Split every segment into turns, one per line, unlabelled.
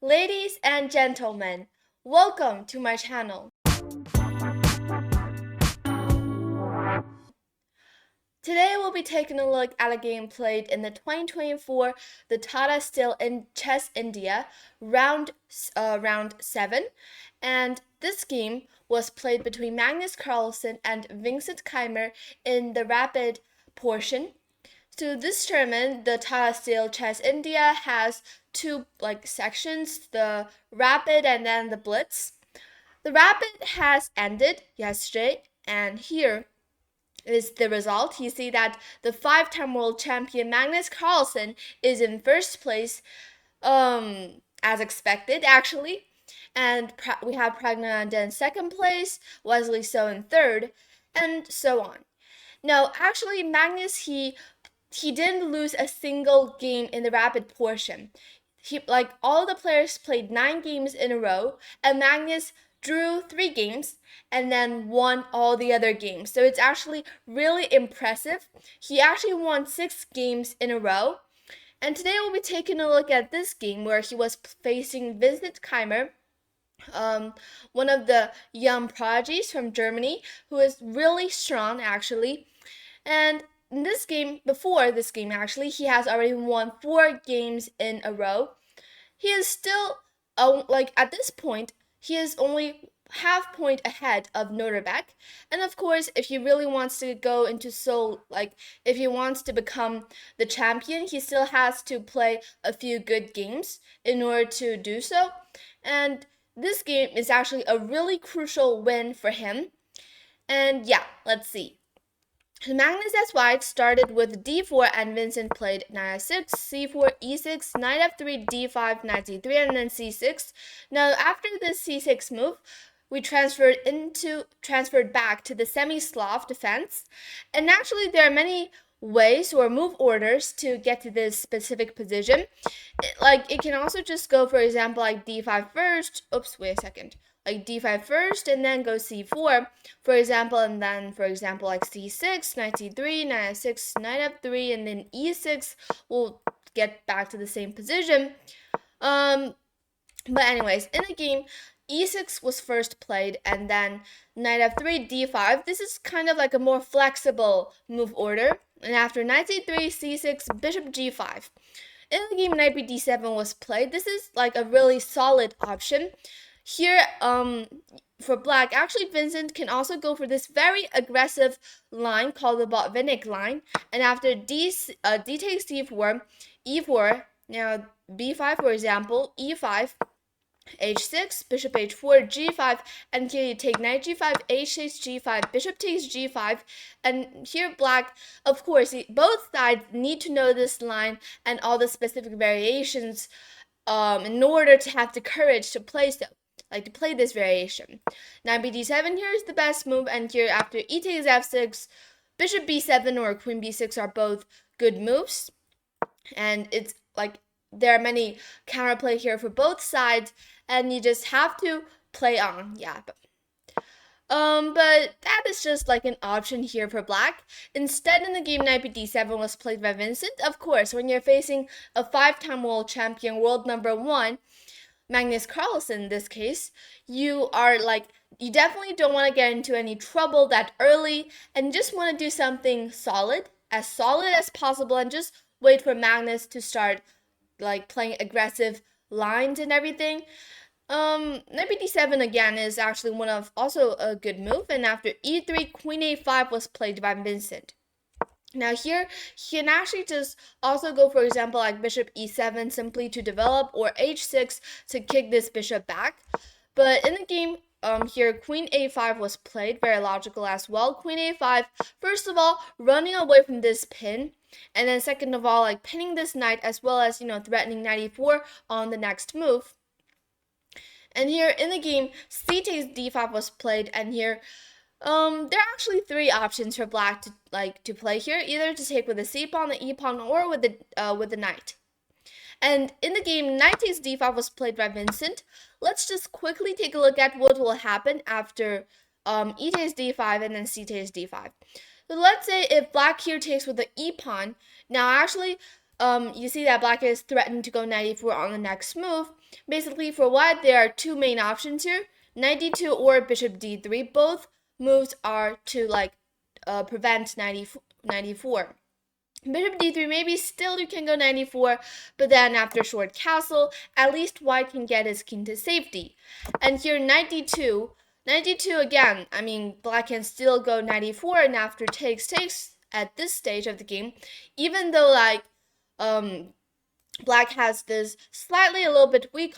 Ladies and gentlemen, welcome to my channel. Today we'll be taking a look at a game played in the 2024 the Tata Still in Chess India round 7, and this game was played between Magnus Carlsen and Vincent Keymer in the rapid portion. So this tournament, the Tata Steel Chess India has two sections, the Rapid and then the Blitz. The Rapid has ended yesterday, and here is the result. You see that the five-time world champion Magnus Carlsen is in first place, as expected actually, and we have Pragnand in second place, Wesley So in third, and so on. No, actually, Magnus he didn't lose a single game in the rapid portion. All the players played 9 games in a row, and Magnus drew 3 games and then won all the other games. So it's actually really impressive. He actually won 6 games in a row. And today we'll be taking a look at this game where he was facing Vincent Keymer, one of the young prodigies from Germany, who is really strong actually. And in this game, before this game actually, he has already won 4 games in a row. He is still, at this point, he is only half point ahead of Noterbeck. And of course, if he really wants to go into if he wants to become the champion, he still has to play a few good games in order to do so. And this game is actually a really crucial win for him. And yeah, let's see. Magnus as white started with d4 and Vincent played knight f6, c4, e6, knight f3, d5, knight c3, and then c6. Now after this c6 move, we transferred back to the semi-Slav defense. And actually there are many ways or move orders to get to this specific position. It can also just go, for example, like d5 first. Oops, wait a second. Like d5 first and then go c4, for example, and then, for example, like c6, knight c3, knight f6, knight f3, and then e6 will get back to the same position. But anyways, in the game, e6 was first played, and then knight f3, d5. This is kind of like a more flexible move order. And after knight c3, c6, bishop g5. In the game, knight b d7 was played. This is like a really solid option. Here, for black, actually Vincent can also go for this very aggressive line called the Botvinnik line. And after d takes c4, e4, now b5 for example, e5, h6, bishop h4, g5, and here you take knight g5, h6, g5, bishop takes g5, and here black, of course, both sides need to know this line and all the specific variations in order to have the courage to play this variation. Knight b d7 here is the best move, and here after e takes f6, bishop b7 or queen b6 are both good moves, and it's like there are many counterplay here for both sides, and you just have to play on. Yeah, but that is just like an option here for black. Instead, in the game, knight b d7 was played by Vincent. Of course, when you're facing a 5-time world champion, world number 1, Magnus Carlsen in this case, you definitely don't want to get into any trouble that early, and just want to do something solid as possible, and just wait for Magnus to start playing aggressive lines and everything. Knight b d7 again is actually also a good move, and after e3, queen a5 was played by Vincent. Now here, he can actually just also go, for example, like bishop e7 simply to develop, or h6 to kick this bishop back. But in the game, here queen a5 was played, very logical as well. Queen a5, first of all, running away from this pin, and then second of all, pinning this knight, as well as, threatening knight e4 on the next move. And here in the game, c takes d5 was played, and here there are actually 3 options for black to play here, either to take with the c pawn, the e pawn, or with the knight. And in the game, knight takes d5 was played by Vincent. Let's just quickly take a look at what will happen after e takes d5 and then c takes d5. So let's say if black here takes with the e pawn, now actually you see that black is threatened to go 94 on the next move. Basically, for white, there are two main options here: 92 or bishop d3. Both moves are to prevent 94. Bishop d3, maybe still you can go 94, but then after short castle, at least white can get his king to safety. And here 92 again, I mean, black can still go 94, and after takes at this stage of the game, even though black has this slightly a little bit weak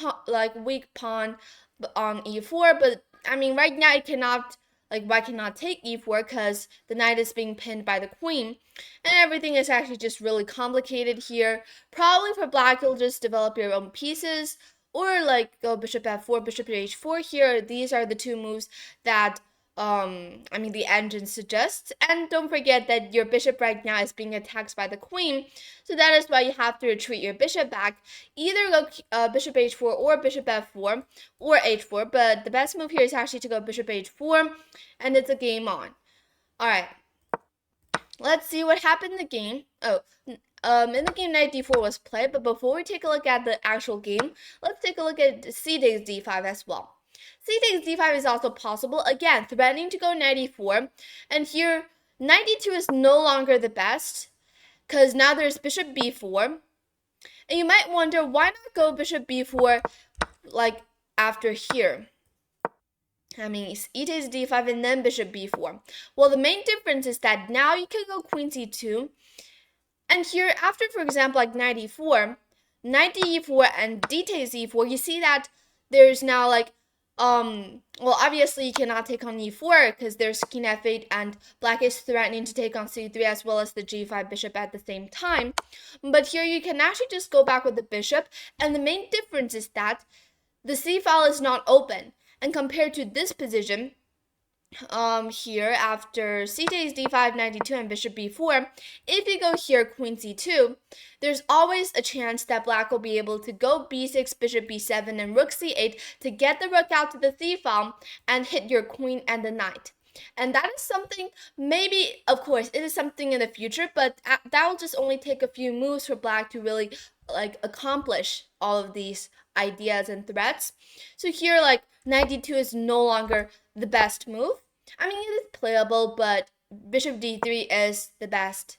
pawn on e4, but I mean right now it cannot, white cannot take e4 because the knight is being pinned by the queen, and everything is actually just really complicated here. Probably for black, you'll just develop your own pieces, or go bishop f4, bishop h4 here. These are the two moves that I mean the engine suggests. And don't forget that your bishop right now is being attacked by the queen, so that is why you have to retreat your bishop back. Either go bishop h4 or bishop f4 or h4, but the best move here is actually to go bishop h4, and it's a game on. All right, let's see what happened in the game. In the game, knight d4 was played, but before we take a look at the actual game, let's take a look at c takes d5 as well. C takes d5 is also possible, again, threatening to go knight e4, and here, knight d2 is no longer the best, because now there's bishop b4, and you might wonder, why not go bishop b4, after here? I mean, e takes d5 and then bishop b4. Well, the main difference is that now you can go queen c2, and here, after, for example, knight e4, knight e4 and d takes e4, you see that there's now well, obviously you cannot take on e4 because there's king f8 and black is threatening to take on c3 as well as the g5 bishop at the same time. But here you can actually just go back with the bishop, and the main difference is that the c file is not open. And compared to this position, here after c takes d5, 92, and bishop b4, if you go here queen c2, there's always a chance that black will be able to go b6, bishop b7, and rook c8 to get the rook out to the c file and hit your queen and the knight. And that is something, maybe, of course, it is something in the future, but that will just only take a few moves for black to really accomplish all of these ideas and threats. So here, 92 is no longer the best move. I mean, it is playable, but bishop d3 is the best,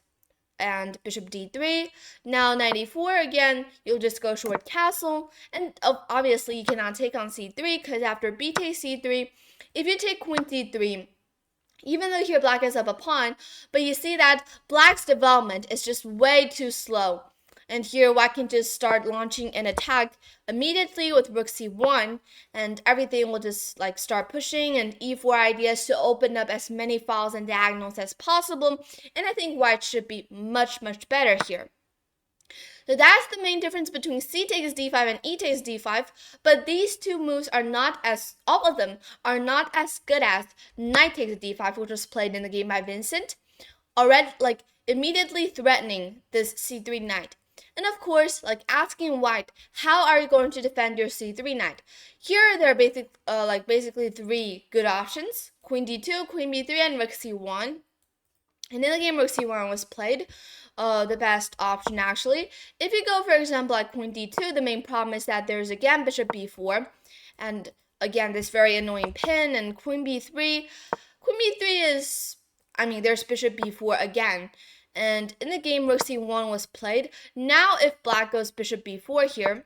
and bishop d3. Now 94 again, you'll just go short castle, and obviously you cannot take on c3 because after b takes c3, if you take queen c3, even though here black is up a pawn, but you see that black's development is just way too slow. And here white can just start launching an attack immediately with rook c1, and everything will just start pushing and e4 ideas to open up as many files and diagonals as possible. And I think white should be much, much better here. So that's the main difference between c takes d5 and e takes d5, but these two moves are not as, all of them are not as good as knight takes d5, which was played in the game by Vincent, already immediately threatening this c3 knight. And of course, asking white, how are you going to defend your c3 knight? Here there are basically three good options: queen d2, queen b3, and rook c1. And in the game, rook c1 was played, the best option actually. If you go, for example, queen d2, the main problem is that there's again bishop b4, and again this very annoying pin, and queen b3. Queen b3 is, I mean, there's bishop b4 again. And in the game, rook c1 was played. Now if black goes bishop b4 here,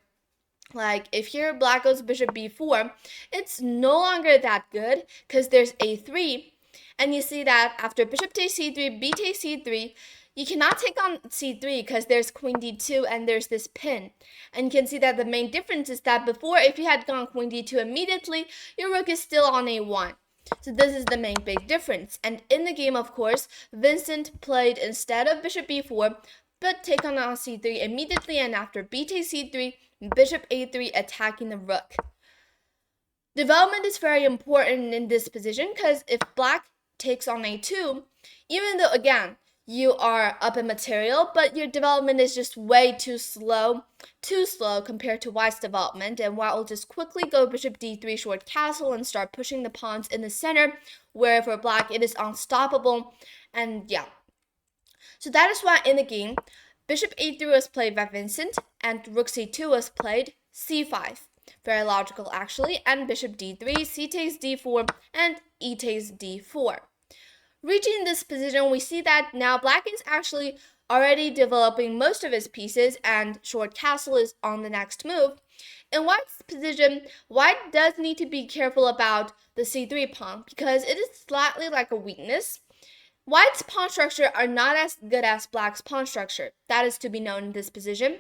if here black goes bishop b4, it's no longer that good because there's a3. And you see that after bishop takes c3, b takes c3, you cannot take on c3 because there's queen d2 and there's this pin. And you can see that the main difference is that before, if you had gone queen d2 immediately, your rook is still on a1. So this is the main big difference. And in the game, of course, Vincent played instead of bishop b4, but take on c3 immediately, and after b takes c3, bishop a3 attacking the rook. Development is very important in this position because if black takes on a2, even though, again, you are up in material, but your development is just way too slow compared to white's development, and white will just quickly go bishop d3 short castle and start pushing the pawns in the center, where for black it is unstoppable. And yeah, so that is why in the game, Bishop e3 was played by Vincent, and rook c2 was played c5. Very logical, actually. And bishop d3, c takes d4, and e takes d4. Reaching this position, we see that now black is actually already developing most of his pieces, and short castle is on the next move. In white's position, white does need to be careful about the c3 pawn because it is slightly like a weakness. White's pawn structure are not as good as black's pawn structure. That is to be known in this position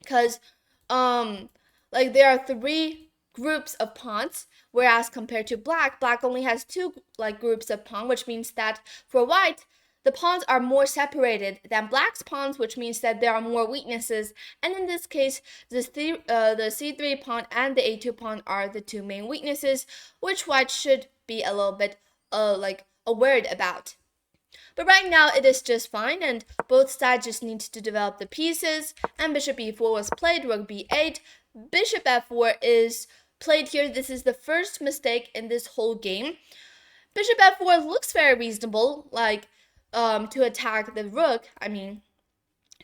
because like there are three groups of pawns, whereas compared to black, black only has two like groups of pawn, which means that for white, the pawns are more separated than black's pawns, which means that there are more weaknesses. And in this case, the c3 pawn and the a2 pawn are the two main weaknesses, which white should be a little bit like worried about. But right now it is just fine, and both sides just need to develop the pieces. And bishop e4 was played, rook b8. Bishop f4 is played here. This is the first mistake in this whole game. Bishop f4 looks very reasonable, like to attack the rook. I mean,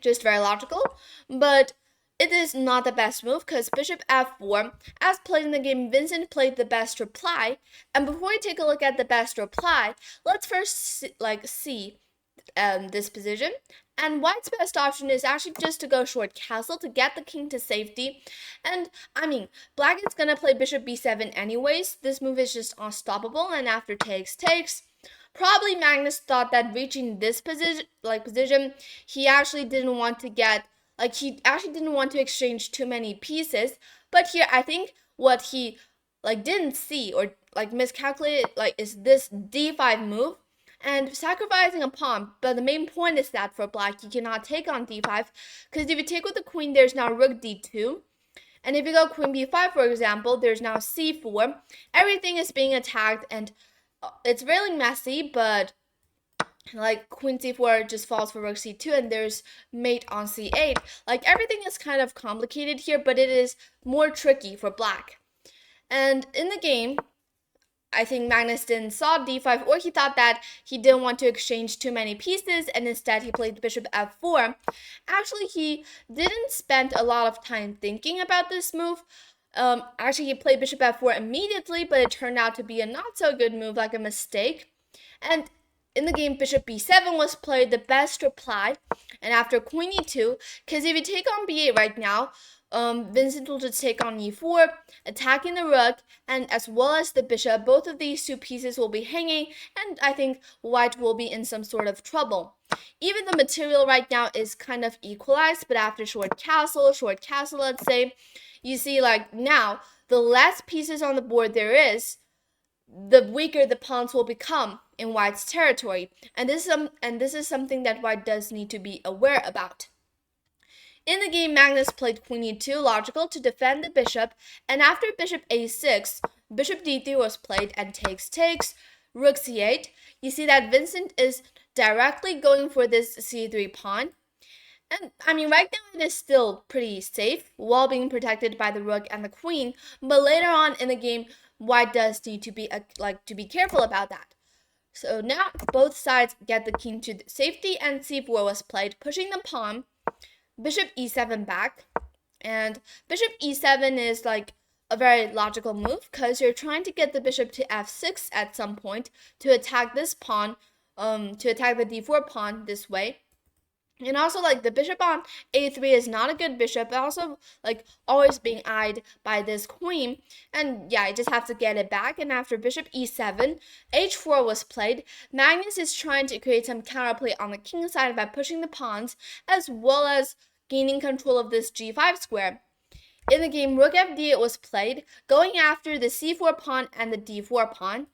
just very logical. But it is not the best move because bishop f4, as played in the game, Vincent played the best reply. And before we take a look at the best reply, let's first see this position. And white's best option is actually just to go short castle to get the king to safety. And I mean, black is gonna play bishop b7 anyways. This move is just unstoppable, and after takes, probably Magnus thought that reaching this position, he actually didn't want to get, like, he actually didn't want to exchange too many pieces. But here, I think what he like didn't see or like miscalculated like is this d5 move and sacrificing a pawn. But the main point is that for black, you cannot take on d5 because if you take with the queen, there's now rook d2. And if you go queen b5, for example, there's now c4. Everything is being attacked, and it's really messy, but like queen c4 just falls for rook c2, and there's mate on c8. Like everything is kind of complicated here, but it is more tricky for black. And in the game, I think Magnus didn't saw d5, or he thought that he didn't want to exchange too many pieces, and instead he played bishop f4. Actually, he didn't spend a lot of time thinking about this move. Actually, he played bishop f4 immediately, but it turned out to be a not so good move, like a mistake. And in the game, bishop b7 was played, the best reply. And after queen e2, because if you take on b8 right now, Vincent will just take on e4, attacking the rook, and as well as the bishop. Both of these two pieces will be hanging, and I think white will be in some sort of trouble. Even the material right now is kind of equalized, but after short castle, let's say, you see like now, the less pieces on the board there is, the weaker the pawns will become in white's territory. And this is something that white does need to be aware about. In the game, Magnus played queen e2, logical, to defend the bishop, and after bishop a6, bishop d3 was played, and takes, rook c8. You see that Vincent is directly going for this c3 pawn. And I mean, right now it is still pretty safe, while being protected by the rook and the queen, but later on in the game, white does need to be careful about that. So now both sides get the king to safety, and c4 was played, pushing the pawn. Bishop e7 back, and bishop e7 is like a very logical move because you're trying to get the bishop to f6 at some point to attack this pawn, to attack the d4 pawn this way. And also, like, the bishop on a3 is not a good bishop, but also, like, always being eyed by this queen. And yeah, I just have to get it back. And after bishop e7, h4 was played. Magnus is trying to create some counterplay on the king side by pushing the pawns, as well as gaining control of this g5 square. In the game, rook f8 was played, going after the c4 pawn and the d4 pawn.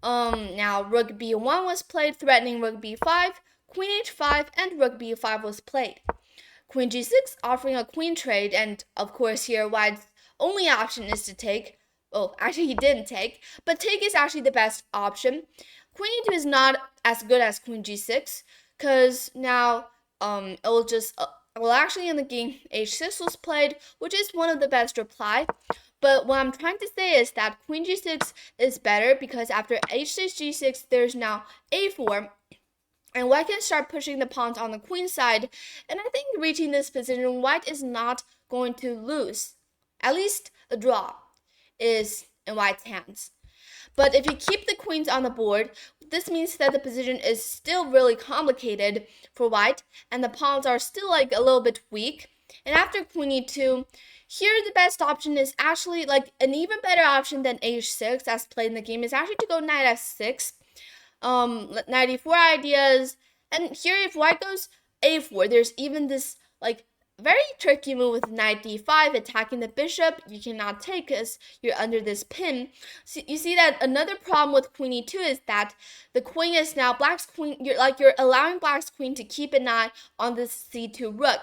Now rook b1 was played, threatening rook b5. Queen h5 and rook b5 was played. Queen g6 offering a queen trade, and of course here white's only option is to take. Oh, actually he didn't take, but take is actually the best option. Queen e2 is not as good as queen g6 because now it will just well, actually in the game h6 was played, which is one of the best reply. But what I'm trying to say is that queen g6 is better because after h6 g6 there's now a4. And white can start pushing the pawns on the queen side. And I think reaching this position, white is not going to lose. At least a draw is in white's hands. But if you keep the queens on the board, this means that the position is still really complicated for white, and the pawns are still like a little bit weak. And after queen e2, here the best option is actually like an even better option than h6 as played in the game is actually to go knight f6. Knight e4 ideas, and here if white goes a4, there's even this like very tricky move with knight d5 attacking the bishop. You cannot take because you're under this pin. So you see that another problem with queen e2 is that the queen is now black's queen. You're allowing black's queen to keep an eye on this c2 rook.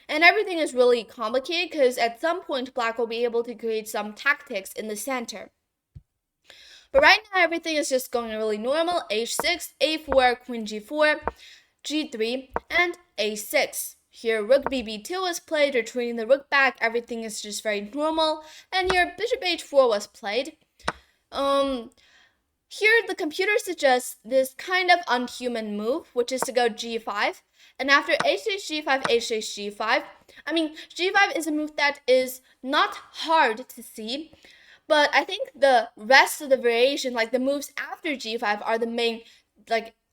And everything is really complicated because at some point black will be able to create some tactics in the center. But right now everything is just going really normal. h6, a4, queen g4, g3, and a6. Here rook bb2 was played, retreating the rook back. Everything is just very normal. And here bishop h4 was played. Here the computer suggests this kind of unhuman move, which is to go g5. And after h6 g5, h6 g5, I mean, g5 is a move that is not hard to see. But I think the rest of the variation, like the moves after g5, are the main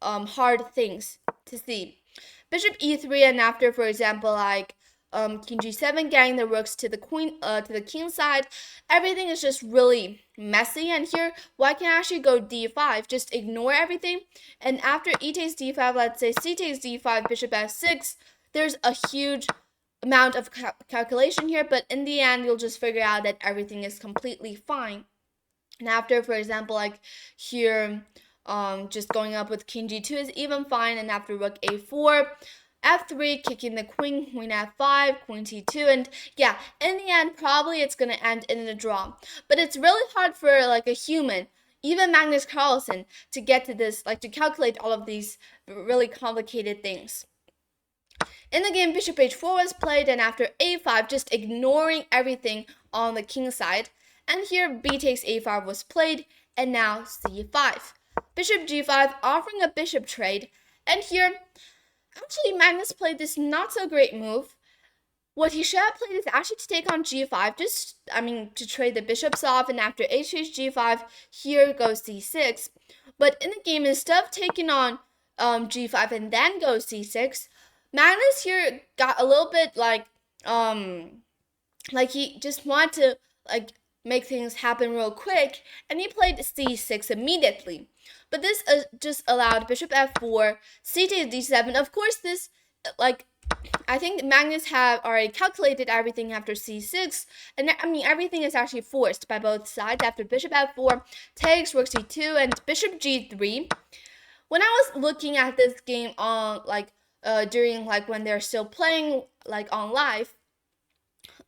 hard things to see. Bishop e3 and after, for example, like king g7, getting the rooks to the king side, everything is just really messy. And here, white can actually go d5, just ignore everything. And after e takes d5, let's say c takes d5, bishop f6, there's a huge amount of calculation here, but in the end, you'll just figure out that everything is completely fine. And after, for example, like here, just going up with king g2 is even fine, and after rook a4, f3, kicking the queen, queen f5, queen t2, and yeah, in the end, probably it's going to end in a draw. But it's really hard for like a human, even Magnus Carlsen, to get to this, like to calculate all of these really complicated things. In the game, bishop h4 was played, and after a5, just ignoring everything on the king side. And here, b takes a5 was played, and now c5. Bishop g5, offering a bishop trade. And here, actually, Magnus played this not so great move. What he should have played is actually to take on g5, to trade the bishops off. And after h6 g5, here goes c6. But in the game, instead of taking on g5 and then go c6, Magnus here got a little bit like he just wanted to make things happen real quick, and he played c6 immediately. But this just allowed bishop f4, c takes d7. Of course, this I think Magnus had already calculated everything after c6, and everything is actually forced by both sides. After bishop f4 takes rook c2 and bishop g3. When I was looking at this game on during when they're still playing on live,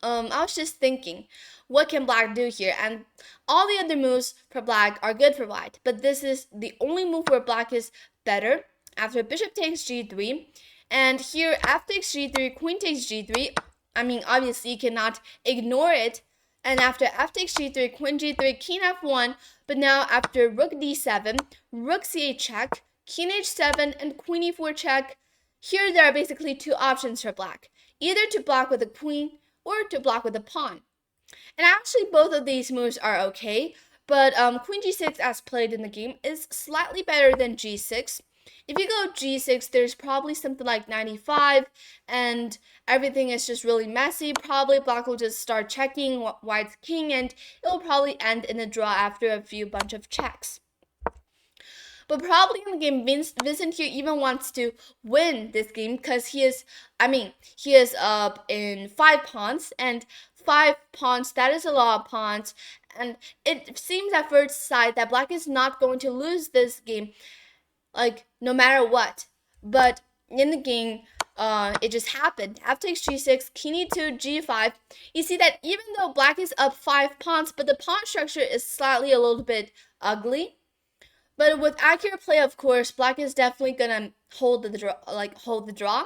I was just thinking, what can black do here? And all the other moves for black are good for white, but this is the only move where black is better. After bishop takes g3, and here f takes g3, queen takes g3. Obviously you cannot ignore it. And after f takes g3, queen g3, king f1. But now after rook d7, rook c8 check, king h7, and queen e4 check. Here there are basically two options for black, either to block with a queen or to block with a pawn. And actually both of these moves are okay, but queen g6 as played in the game is slightly better than g6. If you go g6, there's probably something like 95, and everything is just really messy. Probably black will just start checking white's king, and it will probably end in a draw after a few bunch of checks. But probably in the game, Vincent here even wants to win this game because he is up in 5 pawns, and 5 pawns, that is a lot of pawns. And it seems at first sight that black is not going to lose this game, no matter what. But in the game, it just happened. F takes g6, king e2, g5. You see that even though black is up 5 pawns, but the pawn structure is slightly a little bit ugly. But with accurate play, of course, black is definitely gonna hold the draw.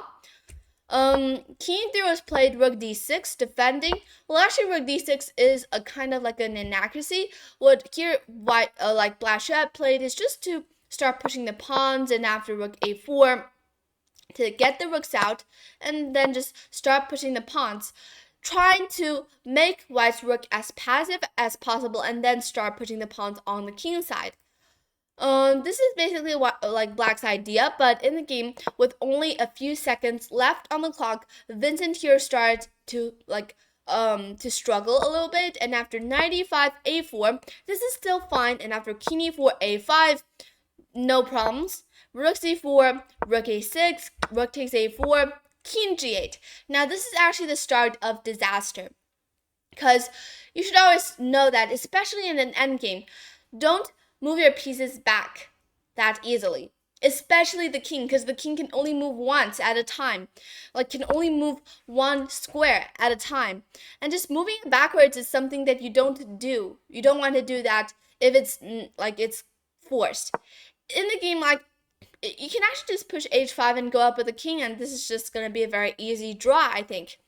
King e3 was played, rook d6, defending. Well, actually, rook d6 is a kind of an inaccuracy. What here white black should have played is just to start pushing the pawns, and after rook a4 to get the rooks out, and then just start pushing the pawns, trying to make white's rook as passive as possible, and then start pushing the pawns on the king side. This is basically what like black's idea, but in the game with only a few seconds left on the clock, Vincent here started to struggle a little bit, and after knight e5 a4, this is still fine, and after king e4 a5, no problems. Rook c4, rook a6, rook takes a4, king g8. Now this is actually the start of disaster, because you should always know that, especially in an endgame, don't move your pieces back that easily, especially the king, because the king can only move once at a time, like can only move one square at a time, and just moving it backwards is something that you don't do. You don't want to do that if it's like it's forced. In the game, like you can actually just push h5 and go up with the king, and this is just going to be a very easy draw, I think.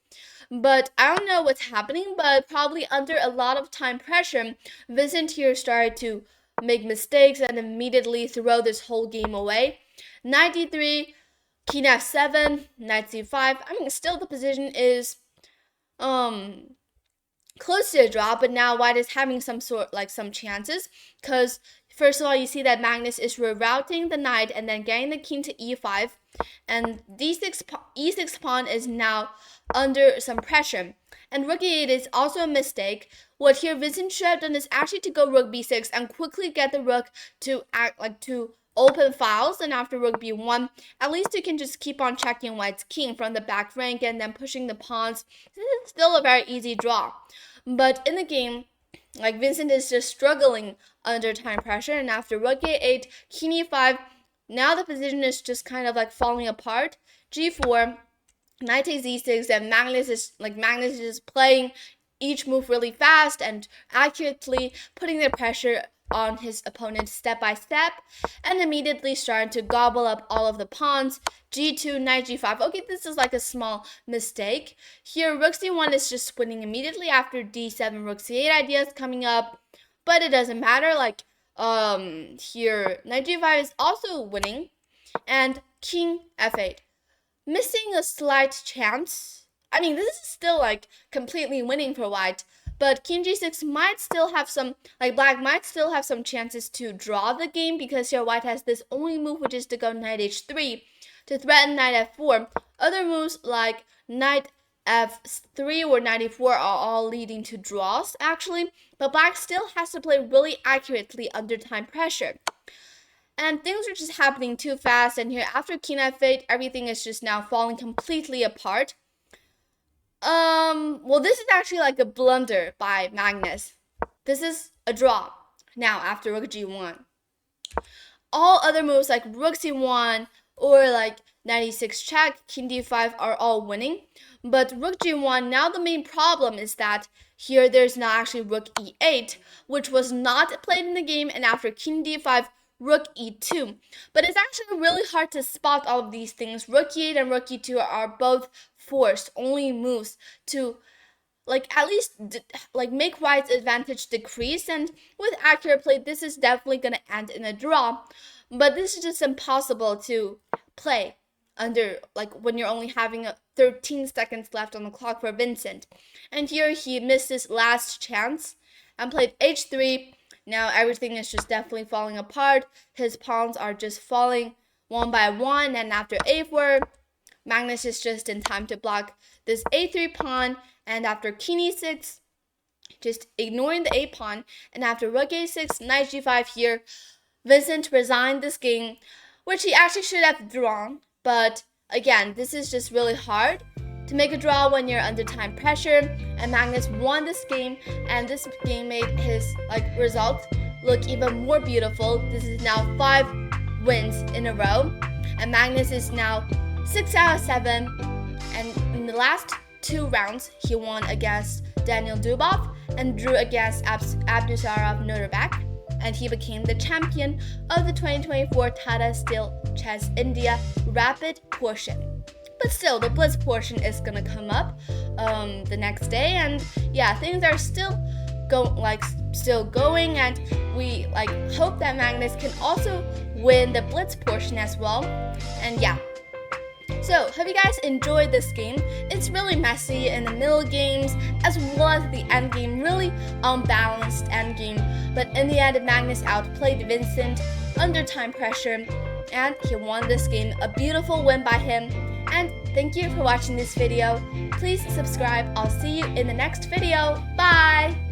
But I don't know what's happening, but probably under a lot of time pressure, Vincent here started to make mistakes and immediately throw this whole game away. Knight d3, king f7, knight c5. I mean, still the position is close to a draw, but now white is having some chances, because first of all, you see that Magnus is rerouting the knight and then getting the king to e5, and e6 pawn is now under some pressure. And rook e8 is also a mistake. What here Vincent should have done is actually to go rook b6 and quickly get the rook to to open files, and after rook b1, at least you can just keep on checking white's king from the back rank and then pushing the pawns. This is still a very easy draw. But in the game, like Vincent is just struggling under time pressure, and after rook a8, king e5, now the position is just kind of like falling apart. g4, knight takes e6, and Magnus is playing each move really fast and accurately, putting the pressure on his opponent step by step, and immediately starting to gobble up all of the pawns. g2, knight g5. Okay, this is like a small mistake. Here, rook c1 is just winning immediately after d7, rook c8 ideas coming up, but it doesn't matter. Like, here, knight g5 is also winning, and king f8. Missing a slight chance. I mean, this is still like completely winning for white, but king g6 might still have some, black might still have some chances to draw the game, because here white has this only move, which is to go knight h3 to threaten knight f4. Other moves like knight f3 or knight e4 are all leading to draws, actually, but black still has to play really accurately under time pressure. And things are just happening too fast, and here after king f8, everything is just now falling completely apart. Well, this is actually like a blunder by Magnus. This is a draw now after rook g1. All other moves like rook c1 or like knight e6 check, king d5 are all winning. But rook g1, now the main problem is that here there's now actually rook e8, which was not played in the game, and after king d5, rook e2. But it's actually really hard to spot all of these things. Rook e8 and rook e2 are both forced only moves to at least make white's advantage decrease, and with accurate play this is definitely going to end in a draw. But this is just impossible to play under when you're only having 13 seconds left on the clock for Vincent. And here he missed his last chance and played h3. Now everything is just definitely falling apart. His pawns are just falling one by one, and after a4, Magnus is just in time to block this a3 pawn, and after king e6, just ignoring the a pawn, and after rook a6, knight g5 here, Vincent resigned this game, which he actually should have drawn. But again, this is just really hard to make a draw when you're under time pressure, and Magnus won this game, and this game made his result look even more beautiful. This is now 5 wins in a row, and Magnus is now 6 out of 7, and in the last 2 rounds he won against Daniel Dubov and drew against Abdusarov Nurback, and he became the champion of the 2024 Tata Steel Chess India Rapid portion. But still, the Blitz portion is gonna come up the next day, and yeah, things are still going, and we hope that Magnus can also win the blitz portion as well. And yeah. So, hope you guys enjoyed this game. It's really messy in the middle games as well as the end game, really unbalanced end game. But in the end, Magnus outplayed Vincent under time pressure and he won this game. A beautiful win by him. And thank you for watching this video. Please subscribe. I'll see you in the next video. Bye!